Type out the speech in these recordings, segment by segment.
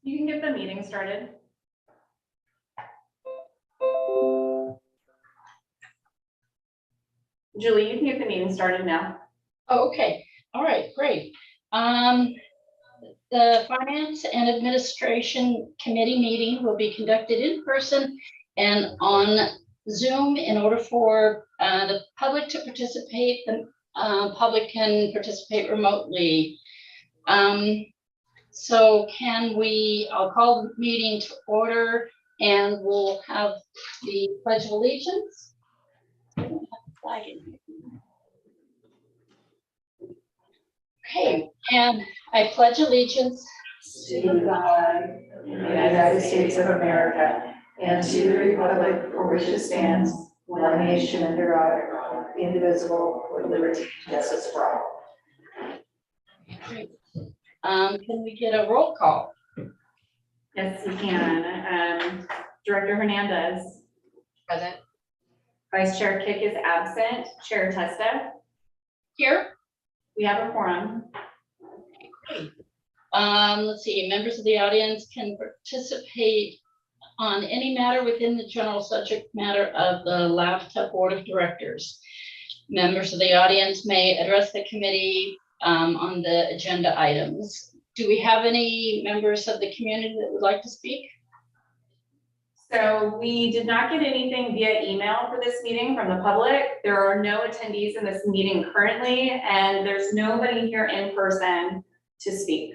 You can get the meeting started. Julie, you can get the meeting started now. Oh, okay. All right, great. The Finance and Administration Committee meeting will be conducted in person and on Zoom. In order for the public to participate, the public can participate remotely. So I'll call the meeting to order and we'll have the Pledge of Allegiance. I don't have a flag in here. Okay, and I pledge allegiance to the flag of the United States of America and to the republic for which it stands, one nation under God, indivisible, with liberty and justice for all. Great. Can we get a roll call? Yes, you can. Director Hernandez. Present. Vice Chair Kick is absent. Chair Testa. Here. We have a quorum. Great. Let's see, members of the audience can participate on any matter within the general subject matter of the LAVTA Board of Directors. Members of the audience may address the committee on the agenda items. Do we have any members of the community that would like to speak? So we did not get anything via email for this meeting from the public. There are no attendees in this meeting currently, and there's nobody here in person to speak.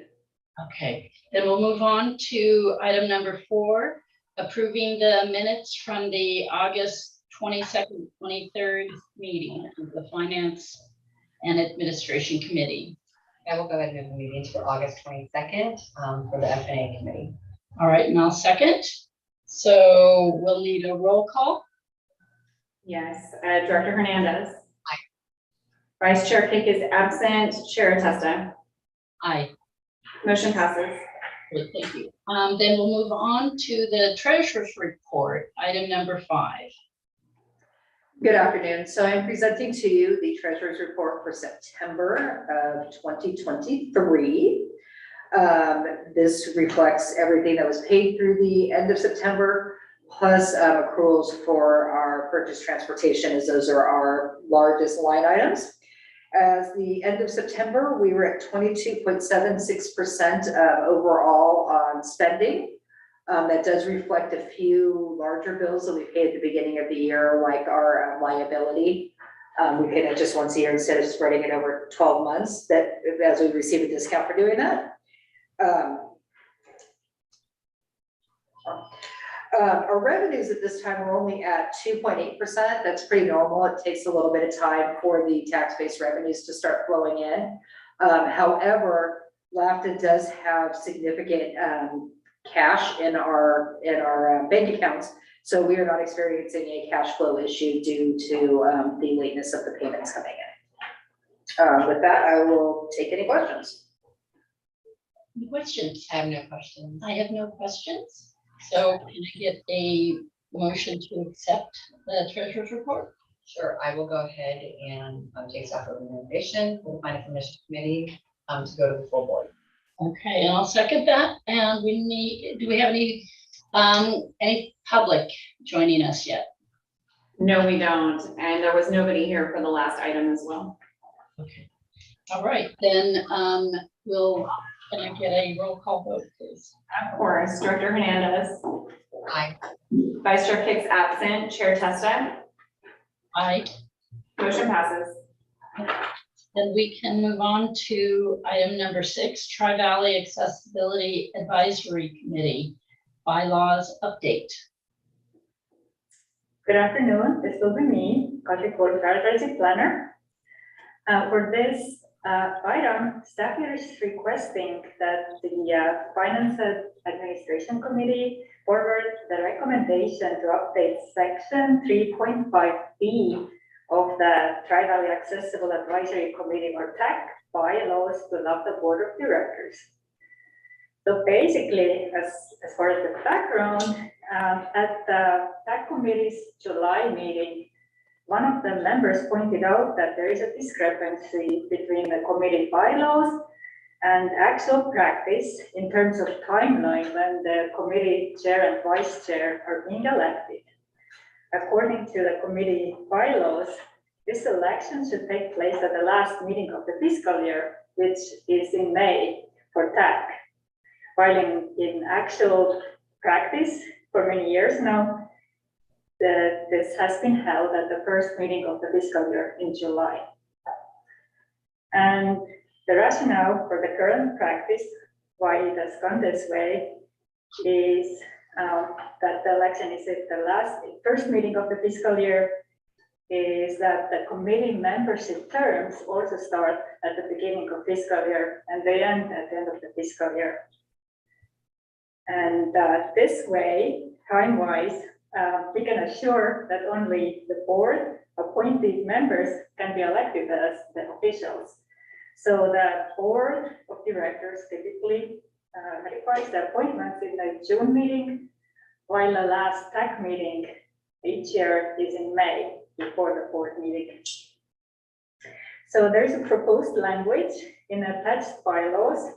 Okay, then we'll move on to item number 4, approving the minutes from the August 22nd, 23rd meeting of the Finance and Administration Committee. I will go ahead and move the meetings for August 22nd for the F&A committee. All right, and I'll second. So we'll need a roll call. Yes, Director Hernandez. Aye. Vice Chair Kick is absent. Chair Testa. Aye. Motion passes. Great, thank you. Then we'll move on to the Treasurer's Report, item number 5. Good afternoon. So I'm presenting to you the Treasurer's Report for September of 2023. This reflects everything that was paid through the end of September, plus accruals for our purchase transportation, as those are our largest line items. As the end of September, we were at 22.76% overall on spending. That does reflect a few larger bills that we paid at the beginning of the year, like our liability. We paid it just once a year instead of spreading it over 12 months, that as we receive a discount for doing that. Our revenues at this time are only at 2.8%. That's pretty normal. It takes a little bit of time for the tax-based revenues to start flowing in. However, LAVTA does have significant cash in our bank accounts, so we are not experiencing a cash flow issue due to the lateness of the payments coming in. With that, I will take any questions. Any questions? I have no questions. I have no questions. So can I get a motion to accept the Treasurer's Report? Sure, I will go ahead and take staff recommendation for the Finance Commission Committee to go to the full board. Okay, and I'll second that. And do we have any public joining us yet? No, we don't. And there was nobody here for the last item as well. Okay. All right, then can I get a roll call vote, please? Of course, Director Hernandez. Aye. Vice Chair Kick's absent. Chair Testa. Aye. Motion passes. Then we can move on to item number 6, Tri-Valley Accessibility Advisory Committee Bylaws Update. Good afternoon. This will be me, Country Code Strategy Planner. For this item, staff is requesting that the Finance Administration Committee forward the recommendation to update section 3.5B of the Tri-Valley Accessible Advisory Committee, or TAC, bylaws to LAVTA Board of Directors. So basically, as far as the background, at the TAC Committee's July meeting, one of the members pointed out that there is a discrepancy between the committee bylaws And actual practice in terms of timeline when the committee chair and vice chair are being elected. According to the committee bylaws, this election should take place at the last meeting of the fiscal year, which is in May for TAC. While in actual practice for many years now, this has been held at the first meeting of the fiscal year in July. And the rationale for the current practice, why it has gone this way, is that the election is at the first meeting of the fiscal year, is that the committee membership terms also start at the beginning of fiscal year and they end at the end of the fiscal year. And this way, time-wise, we can assure that only the board appointed members can be elected as the officials. So the board of directors typically ratifies the appointments in the June meeting, while the last TAC meeting each year is in May before the board meeting. So there's a proposed language in attached bylaws.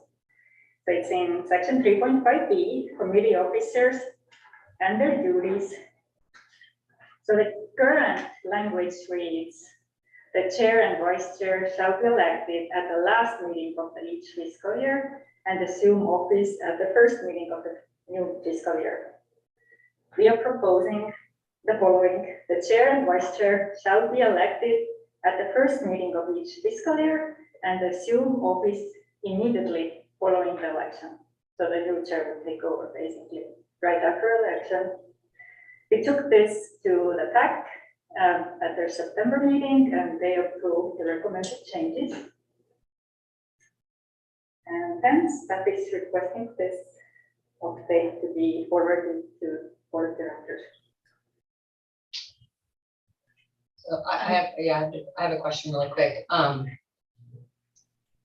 So it's in section 3.5b, committee officers and their duties. So the current language reads, the chair and vice chair shall be elected at the last meeting of each fiscal year and assume office at the first meeting of the new fiscal year. We are proposing the following: the chair and vice chair shall be elected at the first meeting of each fiscal year and assume office immediately following the election. So the new chair will take over basically right after election. We took this to the TAC at their September meeting and they approved the recommended changes. And hence that is requesting this update to be forwarded to board of directors. So I have a question really quick.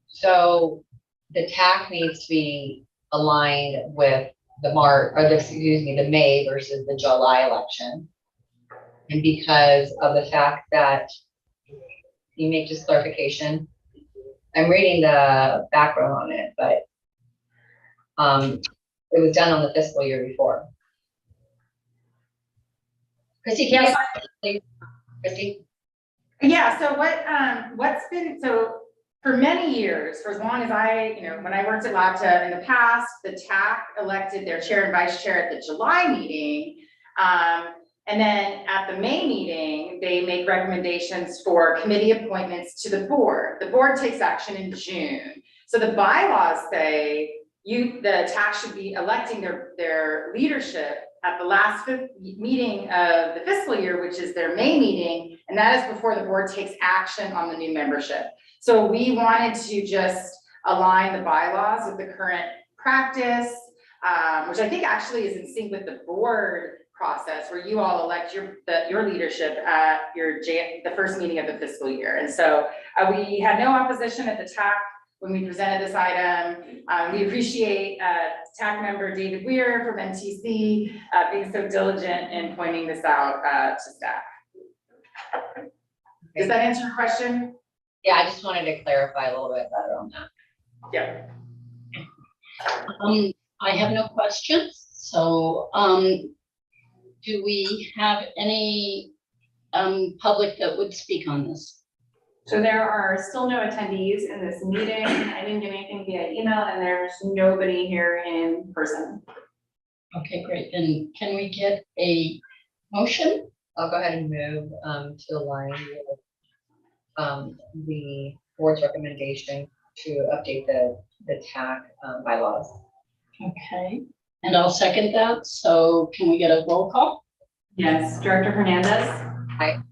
So the TAC needs to be aligned with the the May versus the July election. And because of the fact that, you make this clarification, I'm reading the background on it, but it was done on the fiscal year before. Chrissy, can you? Chrissy? Yeah, so what's been, so for many years, for as long as when I worked at LAVTA in the past, the TAC elected their chair and vice chair at the July meeting. And then at the May meeting, they make recommendations for committee appointments to the board. The board takes action in June. So the bylaws say the TAC should be electing their leadership at the last meeting of the fiscal year, which is their May meeting, and that is before the board takes action on the new membership. So we wanted to just align the bylaws with the current practice, which I think actually is in sync with the board process where you all elect your leadership at the first meeting of the fiscal year. And so we had no opposition at the TAC when we presented this item. We appreciate TAC member David Weir from NTC being so diligent in pointing this out to staff. Does that answer your question? Yeah, I just wanted to clarify a little bit better on that. Yeah. I have no questions. So do we have any public that would speak on this? So there are still no attendees in this meeting. I didn't get anything via email and there's nobody here in person. Okay, great. Then can we get a motion? I'll go ahead and move to align with the board's recommendation to update the TAC bylaws. Okay, and I'll second that. So can we get a roll call? Yes, Director Hernandez. Aye.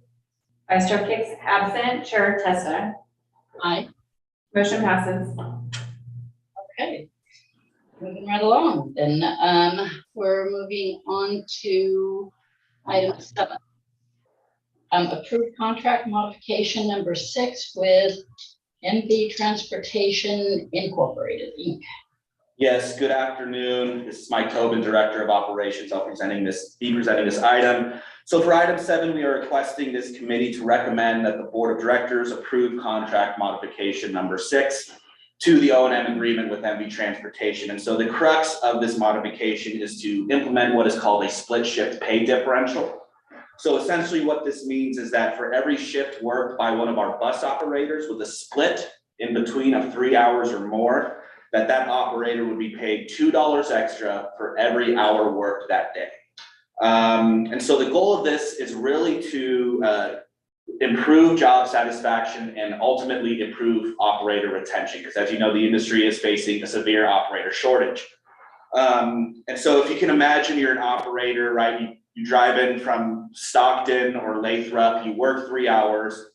Vice Chair Hicks absent, Chair Testa. Aye. Motion passes. Okay. Moving right along, then we're moving on to item 7. Approved contract modification number 6 with MV Transportation Incorporated, Inc. Yes, good afternoon. This is Mike Tobin, Director of Operations. I'll be presenting this item. So for item 7, we are requesting this committee to recommend that the Board of Directors approve contract modification number 6 to the O&M agreement with MV Transportation. And so the crux of this modification is to implement what is called a split shift pay differential. So essentially what this means is that for every shift worked by one of our bus operators with a split in between of 3 hours or more, that operator would be paid $2 extra for every hour worked that day. And so the goal of this is really to improve job satisfaction and ultimately improve operator retention, because as you know, the industry is facing a severe operator shortage. And so if you can imagine you're an operator, right? You drive in from Stockton or Lathrop, you work 3 hours,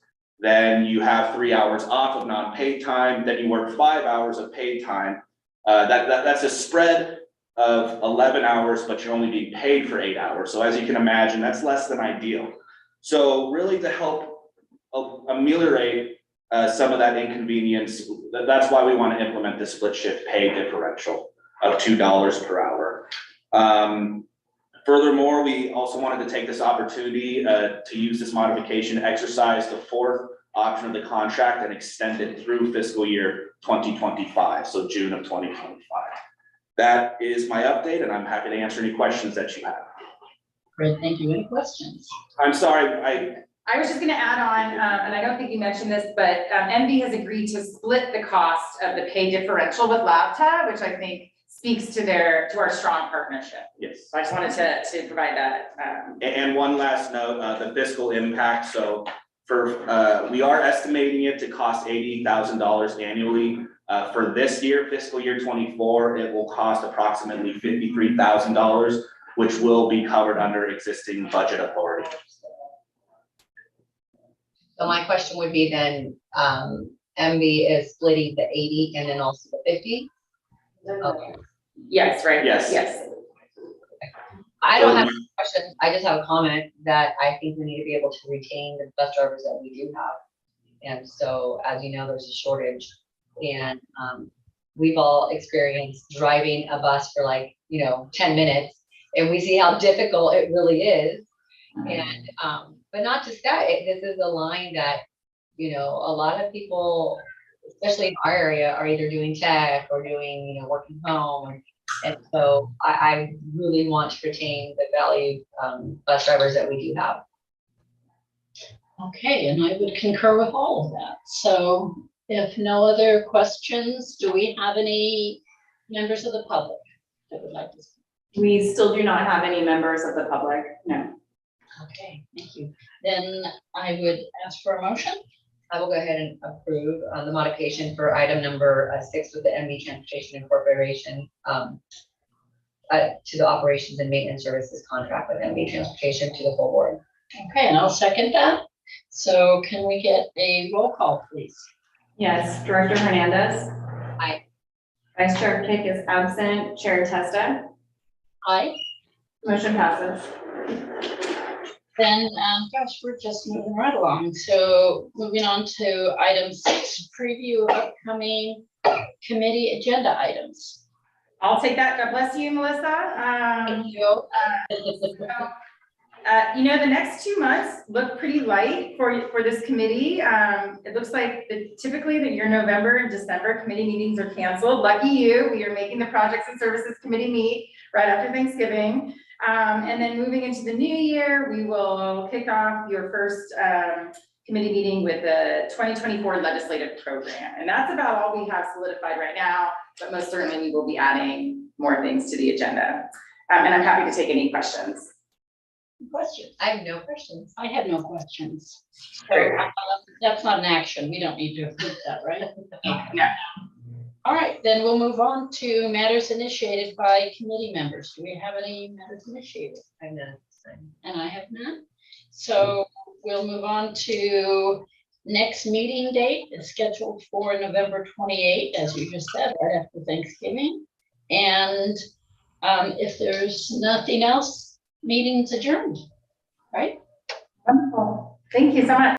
then you have 3 hours off of non-paid time, then you work 5 hours of paid time. That's a spread of 11 hours, but you're only being paid for 8 hours. So as you can imagine, that's less than ideal. So really to help ameliorate some of that inconvenience, that's why we want to implement the split shift pay differential of $2 per hour. Furthermore, we also wanted to take this opportunity to use this modification to exercise the fourth option of the contract and extend it through fiscal year 2025, so June of 2025. That is my update, and I'm happy to answer any questions that you have. Great, thank you. Any questions? I'm sorry, I was just gonna add on, and I don't think you mentioned this, but MV has agreed to split the cost of the pay differential with LAVTA, which I think speaks to our strong partnership. yes. So I just wanted to provide that. And one last note, the fiscal impact. So we are estimating it to cost $80,000 annually. For this year, fiscal year 24, it will cost approximately $53,000, which will be covered under existing budget authority. So my question would be then, MV is splitting the 80 and then also the 50? Okay. Yes, right? Yes. Yes. I don't have a question. I just have a comment that I think we need to be able to retain the bus drivers that we do have. And so, as you know, there's a shortage, and we've all experienced driving a bus for 10 minutes, and we see how difficult it really is. And but not just that, this is a line that, a lot of people, especially in our area, are either doing tech or doing, working home. And so I really want to retain the valued bus drivers that we do have. Okay, and I would concur with all of that. So if no other questions, do we have any members of the public that would like to speak? We still do not have any members of the public, no. Okay, thank you. Then I would ask for a motion. I will go ahead and approve the modification for item number 6 with the MV Transportation Incorporation to the operations and maintenance services contract with MV Transportation to the full board. Okay, and I'll second that. So can we get a roll call, please? Yes, Director Hernandez. Aye. Vice Chair Kick is absent. Chair Testa. Aye. Motion passes. Then, gosh, we're just moving right along. So moving on to item 6, preview of upcoming committee agenda items. I'll take that. God bless you, Melissa. Thank you. The next 2 months look pretty light for this committee. It looks like typically your November and December committee meetings are canceled. Lucky you, we are making the Projects and Services Committee meet right after Thanksgiving. And then moving into the new year, we will kick off your first committee meeting with the 2024 legislative program. And that's about all we have solidified right now, but most certainly we will be adding more things to the agenda. And I'm happy to take any questions. Questions? I have no questions. I had no questions. So that's not an action. We don't need to approve that, right? No. All right, then we'll move on to matters initiated by committee members. Do we have any matters initiated? I have none. And I have none. So we'll move on to next meeting date is scheduled for November 28th, as you just said, right after Thanksgiving. And if there's nothing else, meeting's adjourned, right? Wonderful. Thank you so much.